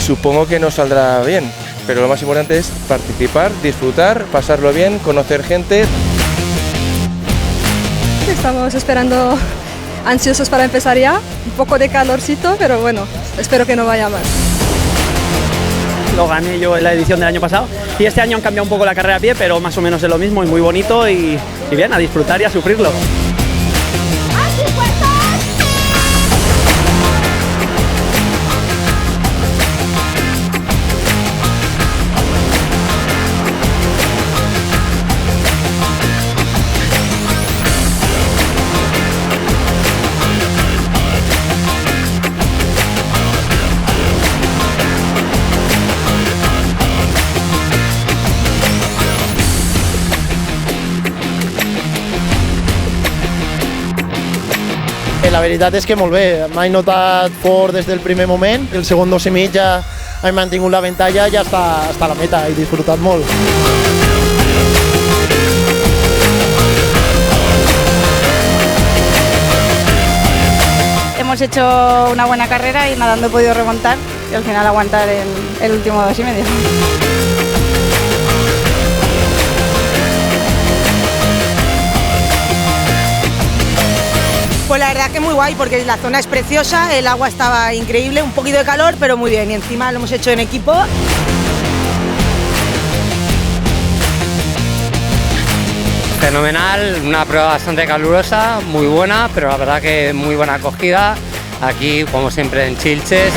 supongo que nos saldrá bien, pero lo más importante es participar, disfrutar, pasarlo bien, conocer gente. Estamos esperando, ansiosos para empezar ya, un poco de calorcito, pero bueno, espero que no vaya mal. Lo gané yo en la edición del año pasado y este año han cambiado un poco la carrera a pie, pero más o menos es lo mismo y muy bonito y bien, a disfrutar y a sufrirlo. La veritat és que molt bé, m'he notat fort des del primer moment, el segon 2 i mig ja he mantingut l'avantatge i ja està a la meta, he disfrutat molt. Hemos hecho una buena carrera y nadando he podido remontar y al final aguantar el último 2 y medio. Pues la verdad que muy guay porque la zona es preciosa, el agua estaba increíble, un poquito de calor pero muy bien y encima lo hemos hecho en equipo. Fenomenal, una prueba bastante calurosa, muy buena, pero la verdad que muy buena acogida aquí como siempre en Chilches.